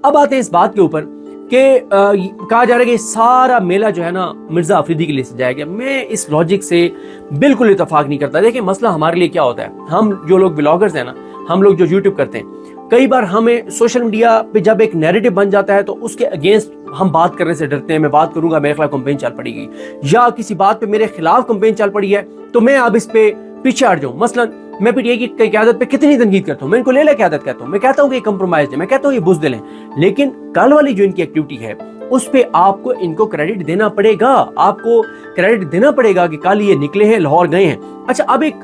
अब आते हैं इस बात के ऊपर कि कहा जा रहा है कि सारा मेला जो है ना मिर्जा अफरीदी के लिए सजाया गया। मैं इस लॉजिक से बिल्कुल इत्तेफाक नहीं करता। देखिए मसला हमारे लिए क्या होता है, हम जो लोग ब्लॉगर्स हैं ना, हम लोग जो यूट्यूब करते हैं, कई बार हमें सोशल मीडिया पे जब एक नैरेटिव बन जाता है तो उसके अगेंस्ट हम बात करने से डरते हैं। मैं बात करूंगा मेरे खिलाफ कंपेन चल पड़ेगी, या किसी बात पे मेरे खिलाफ कंपेन चल पड़ी है तो मैं अब इस पे पीछे हट जाऊं। मसलन मैं पीटीआई की क़यादत पे कितनी तनकीद करता हूं, मैं इनको ले क़यादत कहता हूं, मैं कहता हूं कि कंप्रोमाइज है, मैं कहता हूं ये बुज़दिल है, लेकिन कल वाली जो इनकी एक्टिविटी है उस पे आपको इनको क्रेडिट देना पड़ेगा। आपको क्रेडिट देना पड़ेगा कि कल ये निकले हैं, लाहौर गए हैं। अच्छा, अब एक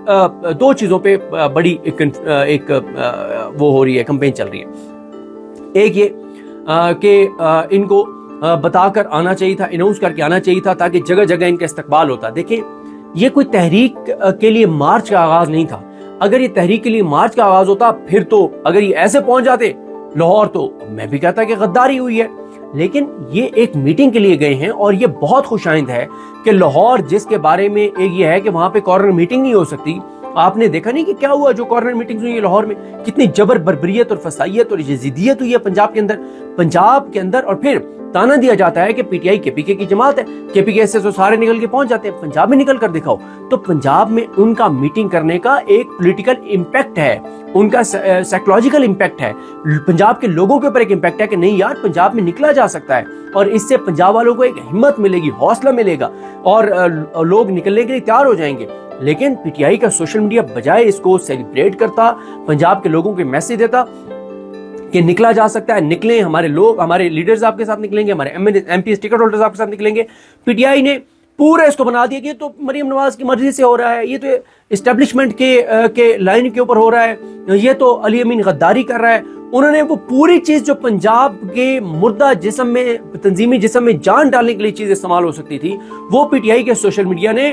दो चीजों पे बड़ी एक वो हो रही है, कंपेन चल रही है। एक ये कि इनको बताकर आना चाहिए था, अनाउंस करके आना चाहिए था ताकि जगह जगह इनका इस्तकबाल होता। देखिए ये कोई तहरीक के लिए मार्च का आगाज नहीं था। अगर ये तहरीक के लिए मार्च का आगाज होता फिर तो अगर ये ऐसे पहुंच जाते लाहौर तो मैं भी कहता कि गद्दारी हुई है। लेकिन ये एक मीटिंग के लिए गए हैं और ये बहुत खुशाइंद है कि लाहौर, जिसके बारे में एक ये है कि वहां पे कॉर्नर मीटिंग नहीं हो सकती। आपने देखा नहीं कि क्या हुआ जो कॉर्नर मीटिंग्स हुई है लाहौर में, कितनी जबर बर्बरियत और फसाइयत और यजीदियत हुई है पंजाब के अंदर। और फिर ताना दिया जाता है कि पीटीआई केपीके की जमात है, केपीके से तो सारे निकल के पहुंच जाते हैं, पंजाब में निकल कर दिखाओ। तो पंजाब में उनका मीटिंग करने का एक पॉलिटिकल इम्पैक्ट है, उनका साइकोलॉजिकल इम्पैक्ट है, पंजाब के लोगों के ऊपर एक इम्पैक्ट है कि नहीं यार पंजाब में निकला जा सकता है। और इससे पंजाब वालों को एक हिम्मत मिलेगी, हौसला मिलेगा और लोग निकलने के लिए तैयार हो जाएंगे। लेकिन पीटीआई का सोशल मीडिया बजाय इसको सेलिब्रेट करता, पंजाब के लोगों को मैसेज देता कि निकला जा सकता है, निकले हमारे लोग, हमारे लीडर्स आपके साथ निकलेंगे, हमारे एमपी टिकट होल्डर्स आपके साथ निकलेंगे। पीटीआई ने पूरा इसको बना दिया कि ये तो मरियम नवाज की मर्जी से हो रहा है, ये तो एस्टेब्लिशमेंट के लाइन के ऊपर हो रहा है, ये तो अली अमीन गद्दारी कर रहा है। उन्होंने वो पूरी चीज जो पंजाब के मुर्दा जिस्म में, तंजीमी जिस्म में जान डालने के लिए चीज इस्तेमाल हो सकती थी, वो पीटीआई के सोशल मीडिया ने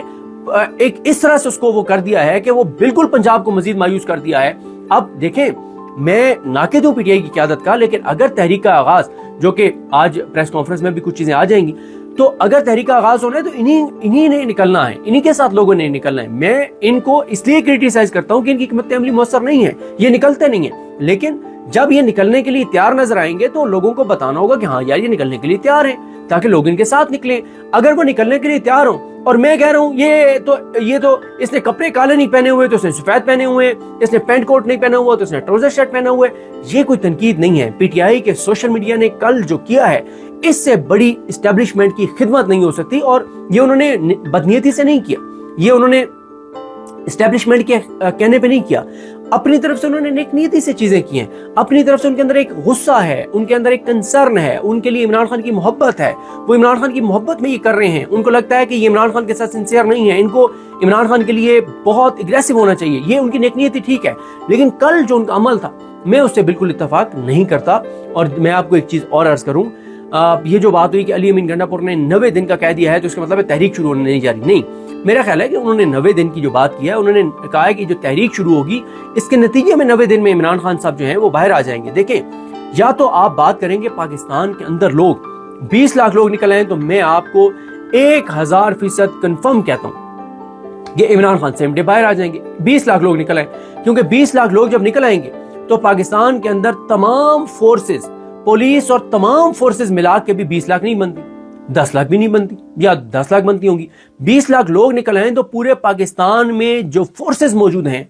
एक इस तरह से उसको वो कर दिया है कि वो बिल्कुल पंजाब को मजीद मायूस कर दिया है। अब देखें, मैं नाक़िद हूं पीटीआई की क़यादत का, लेकिन अगर तहरीक का आगाज, जो कि आज प्रेस कॉन्फ्रेंस में भी कुछ चीजें आ जाएंगी, तो अगर तहरीक का आगाज होना है तो इन्हीं ने निकलना है, इन्हीं के साथ लोगों ने निकलना है। मैं इनको इसलिए क्रिटिसाइज करता हूं कि इनकी हिकमत अमली मुयस्सर नहीं है, ये निकलते नहीं है। लेकिन जब ये निकलने के लिए तैयार नजर आएंगे तो लोगों को बताना होगा कि हाँ यार ये निकलने के लिए तैयार है, ताकि लोग इनके साथ निकलें। अगर वो निकलने के लिए तैयार हो और मैं कह रहा हूँ ये तो इसने कपड़े काले नहीं पहने हुए तो इसने सफेद पहने हुए, इसने पैंट कोट नहीं पहना हुआ तो इसने ट्राउजर शर्ट पहना हुआ है, ये कोई तनकीद नहीं है। पीटीआई के सोशल मीडिया ने कल जो किया है, इससे बड़ी एस्टेब्लिशमेंट की खिदमत नहीं हो सकती। और ये उन्होंने बदनीयती से नहीं किया, ये उन्होंने एस्टेब्लिशमेंट के कहने पे नहीं किया, अपनी तरफ से उन्होंने नेक नीयती से चीजें की हैं। अपनी तरफ से उनके अंदर एक गुस्सा है, उनके अंदर एक कंसर्न है, उनके लिए इमरान खान की मोहब्बत है, वो इमरान खान की मोहब्बत में ये कर रहे हैं। उनको लगता है कि ये इमरान खान के साथ सिंसियर नहीं है, इनको इमरान खान के लिए बहुत एग्रेसिव होना चाहिए, ये उनकी नेक नीयती ठीक है। लेकिन कल जो उनका अमल था, मैं उससे बिल्कुल इत्तेफाक नहीं करता। और मैं आपको एक चीज और अर्ज करूं, ये जो बात हुई कि अली अमीन गंडापुर ने 90 दिन का कह दिया है तो इसका मतलब है तहरीक शुरू होने नहीं जा रही, नहीं। मेरा ख्याल है कि उन्होंने 90 दिन की जो बात की है, उन्होंने कहा है कि जो तहरीक शुरू होगी इसके नतीजे में 90 दिन में इमरान खान साहब जो हैं वो बाहर आ जाएंगे। देखें, या तो आप बात करेंगे पाकिस्तान के अंदर लोग 20 लाख लोग निकल आए, तो मैं आपको 1000% कंफर्म कहता हूं कि इमरान खान से बाहर आ जाएंगे। 20 लाख लोग निकल आए, क्योंकि 20 लाख लोग जब निकल आएंगे तो पाकिस्तान के अंदर तमाम फोर्सेस, पुलिस और तमाम फोर्सेस मिला के भी 20 लाख नहीं बनती, 10 लाख भी नहीं बनती, या 10 लाख बनती होंगी। 20 लाख लोग निकल आए तो पूरे पाकिस्तान में जो फोर्सेस मौजूद हैं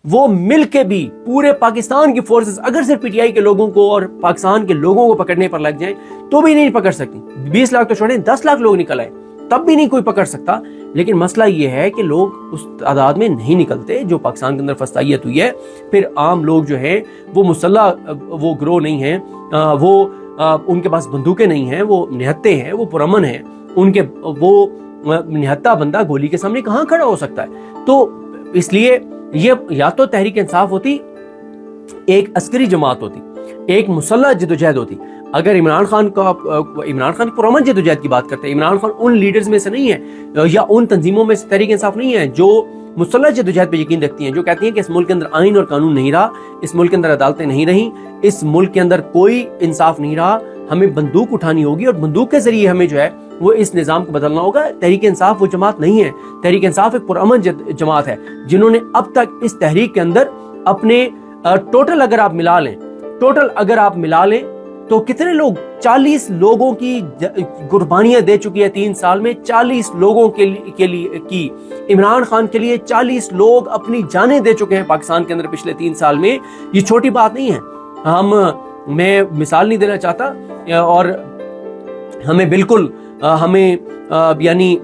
वो मिलके भी, पूरे पाकिस्तान की फोर्सेस अगर सिर्फ पीटीआई के लोगों को और पाकिस्तान के लोगों को पकड़ने पर लग जाएं तो भी नहीं पकड़ सकती। 20 लाख तो छोड़ें, 10 लाख लोग निकल आए तब भी नहीं कोई पकड़ सकता। लेकिन मसला ये है कि लोग उस तादाद में नहीं निकलते जो पाकिस्तान के अंदर फसाइयत हुई है। फिर आम लोग जो हैं वो मुसल्ला, वो ग्रोह नहीं है, वो उनके पास बंदूकें नहीं हैं, वो निहत्ते हैं, वो पुरअमन हैं, उनके वो निहत्ता बंदा गोली के सामने कहाँ खड़ा हो सकता है। तो इसलिए ये या तो तहरीक इंसाफ होती, एक अस्करी जमात होती, एक मुसल्लह जदोजहद होती। अगर इमरान खान की पुरअमन जदोजहद की बात करते हैं, इमरान खान उन लीडर्स में से नहीं है या उन तंजीमों में से तहरीक इंसाफ नहीं है जो मुसल्लह जदोजहद पे यकीन रखती हैं, जो कहती हैं कि इस मुल्क के अंदर आइन और कानून नहीं रहा, इस मुल्क के अंदर अदालतें नहीं रही, इस मुल्क के अंदर कोई इंसाफ नहीं रहा, हमें बंदूक उठानी होगी और बंदूक के जरिए हमें जो है वो इस निज़ाम को बदलना होगा। तहरीक इंसाफ वो जमात नहीं है। तहरीक इंसाफ एक पुरअमन जमात है जिन्होंने अब तक इस तहरीक के अंदर अपने टोटल अगर आप मिला लें تو کتنے لوگ 40 لوگوں کی قربانیاں دے چکی ہے 3 سال میں، 40 لوگوں کے لیے کی، عمران خان کے لیے 40 لوگ اپنی جانیں دے چکے ہیں پاکستان کے اندر پچھلے 3 سال میں. یہ چھوٹی بات نہیں ہے. میں مثال نہیں دینا چاہتا، اور ہمیں بالکل ہمیں یعنی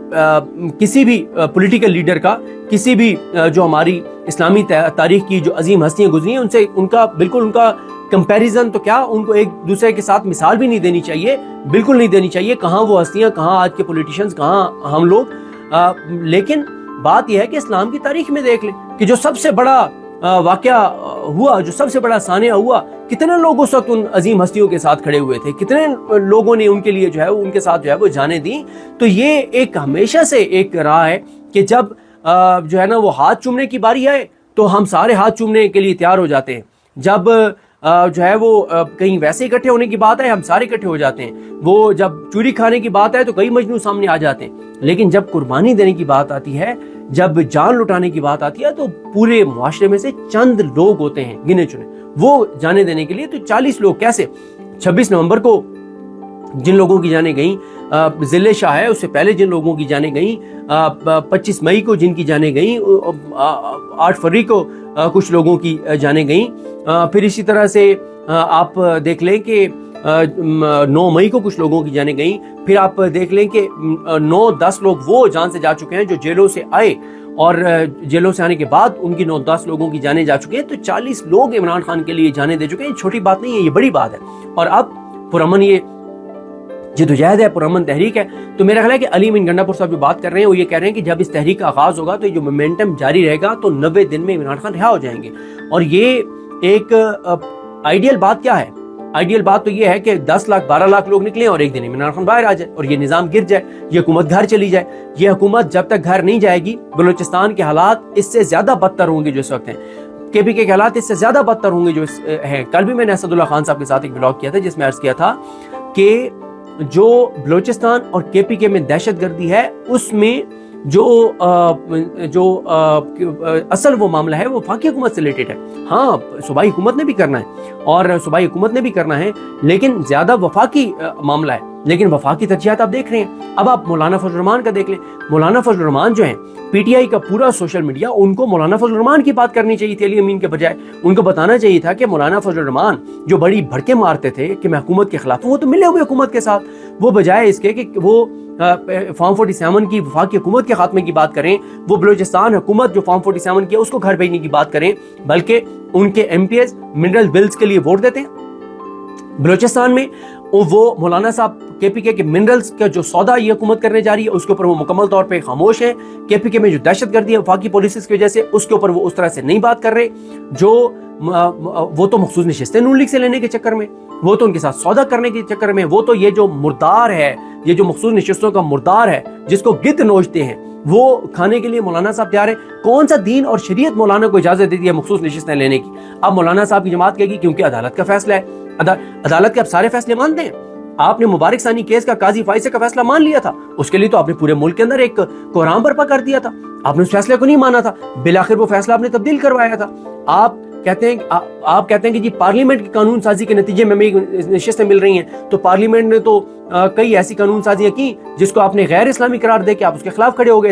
کسی بھی پولیٹیکل لیڈر کا، کسی بھی جو ہماری اسلامی تاریخ کی جو عظیم ہستیاں گزری ہیں، ان سے ان کا کمپیریزن تو کیا، ان کو ایک دوسرے کے ساتھ مثال بھی نہیں دینی چاہیے، بالکل نہیں دینی چاہیے. کہاں وہ ہستیاں، کہاں آج کے پولیٹیشنز، کہاں ہم لوگ. لیکن بات یہ ہے کہ اسلام کی تاریخ میں دیکھ لیں کہ جو سب سے بڑا واقعہ ہوا، جو سب سے بڑا سانحہ ہوا، کتنے لوگ اس وقت ان عظیم ہستیوں کے ساتھ کھڑے ہوئے تھے، کتنے لوگوں نے ان کے لیے جو ہے ان کے ساتھ جو ہے وہ جانیں دیں. تو یہ ایک ہمیشہ سے ایک راہ ہے کہ جب جو ہے نا وہ ہاتھ چومنے کی باری آئے تو ہم سارے ہاتھ چومنے کے لیے تیار ہو جاتے ہیں. جب جو ہے وہ کہیں ویسے اکٹھے ہونے کی بات ہے ہم سارے اکٹھے ہو جاتے ہیں. وہ جب چوری کھانے کی بات ہے تو کئی مجنون سامنے آ جاتے ہیں. لیکن جب قربانی دینے کی بات آتی ہے، جب جان لٹانے کی بات آتی ہے، تو پورے معاشرے میں سے چند لوگ ہوتے ہیں گنے چنے وہ جانے دینے کے لیے. تو 40 لوگ کیسے؟ 26 نومبر کو جن لوگوں کی جانیں گئیں، ذل شاہ ہے، اس سے پہلے جن لوگوں کی جانیں گئیں، 25 مئی کو جن کی جانیں گئیں، 8 فروری کو کچھ لوگوں کی جانیں گئیں. پھر اسی طرح سے آپ دیکھ لیں کہ 9 مئی کو کچھ لوگوں کی جانیں گئیں. پھر آپ دیکھ لیں کہ 9-10 لوگ وہ جان سے جا چکے ہیں جو جیلوں سے آئے، اور جیلوں سے آنے کے بعد ان کی 9-10 لوگوں کی جانیں جا چکے ہیں. تو 40 لوگ عمران خان کے لیے جانیں دے چکے ہیں. یہ چھوٹی بات نہیں ہے، یہ بڑی بات ہے. اور اب پرامن یہ جدوجہد ہے، پرامن تحریک ہے. تو میرا خیال ہے کہ علی امین گنڈا پور صاحب جو بات کر رہے ہیں وہ یہ کہہ رہے ہیں کہ جب اس تحریک کا آغاز ہوگا تو یہ جو مومنٹم جاری رہے گا تو 90 دن میں عمران خان رہا ہو جائیں گے. اور یہ ایک آئیڈیل بات کیا ہے؟ آئیڈیل بات تو یہ ہے کہ 10 لاکھ 12 لاکھ لوگ نکلیں اور ایک دن عمران خان باہر آ جائے اور یہ نظام گر جائے، یہ حکومت گھر چلی جائے. یہ حکومت جب تک گھر نہیں جائے گی، بلوچستان کے حالات اس سے زیادہ بدتر ہوں گے جو اس وقت ہیں. KPK کے حالات اس سے زیادہ بدتر ہوں گے جو ہیں. کل بھی میں نے اسد اللہ خان صاحب کے ساتھ ایک بلاگ کیا تھا جس میں عرض کیا تھا کہ جو بلوچستان اور KPK میں دہشت گردی ہے، اس میں جو اصل وہ معاملہ ہے وہ وفاقی حکومت سے ریلیٹڈ ہے. ہاں، صوبائی حکومت نے بھی کرنا ہے اور صوبائی حکومت نے بھی کرنا ہے، لیکن زیادہ وفاقی معاملہ ہے. لیکن وفاقی ترجیحات آپ دیکھ رہے ہیں. اب آپ مولانا فضل الرحمان کا دیکھ لیں. مولانا فضل الرحمان جو ہیں، PTI کا پورا سوشل میڈیا، ان کو مولانا فضل الرحمان کی بات کرنی چاہیے تھی علی امین کے بجائے. ان کو بتانا چاہیے تھا کہ مولانا فضل الرحمان جو بڑی بھڑکے مارتے تھے کہ میں حکومت کے خلاف ہوں، وہ تو ملے ہوئے حکومت کے ساتھ. وہ بجائے اس کے کہ وہ فارم 47 کی وفاقی حکومت کے خاتمے کی بات کریں، وہ بلوچستان حکومت جو فارم 47 کی ہے اس کو گھر بھیجنے کی بات کریں، بلکہ ان کے MPs منرل بلز کے لیے ووٹ دیتے ہیں بلوچستان میں. وہ مولانا صاحب KPK کے منرلز کا جو سودا یہ حکومت کرنے جا رہی ہے اس کے اوپر وہ مکمل طور پہ خاموش ہیں. KPK میں جو دہشت گردی ہے وفاقی پالیسیز کی وجہ سے، اس کے اوپر وہ اس طرح سے نہیں بات کر رہے. جو وہ تو مخصوص نشستیں نون لیگ سے لینے کے چکر میں، وہ تو ان کے ساتھ سودا کرنے کے چکر میں، وہ تو یہ جو مردار ہے، یہ جو مخصوص نشستوں کا مردار ہے جس کو گدھ نوچتے ہیں، وہ کھانے کے لیے مولانا صاحب تیار ہیں. کون سا دین اور شریعت مولانا کو اجازت دیتی ہے مخصوص نشستیں لینے کی؟ اب مولانا صاحب کی جماعت کہے گی کیونکہ عدالت کا فیصلہ ہے. عدالت کے آپ سارے فیصلے مانتے ہیں. آپ نے مبارک ثانی کیس کا قاضی فائزہ کا فیصلہ مان لیا تھا، اس کے لیے تو آپ نے پورے ملک کے اندر ایک کوہرام برپا کر دیا تھا. آپ نے اس فیصلے کو نہیں مانا تھا، بالآخر وہ فیصلہ آپ نے تبدیل کروایا تھا. آپ کہتے ہیں کہ جی پارلیمنٹ کی قانون سازی کے نتیجے میں نشستیں مل رہی ہیں. تو پارلیمنٹ نے تو کئی ایسی قانون سازیاں کی جس کو آپ نے غیر اسلامی قرار دے کے آپ اس کے خلاف کھڑے ہو گئے تھے.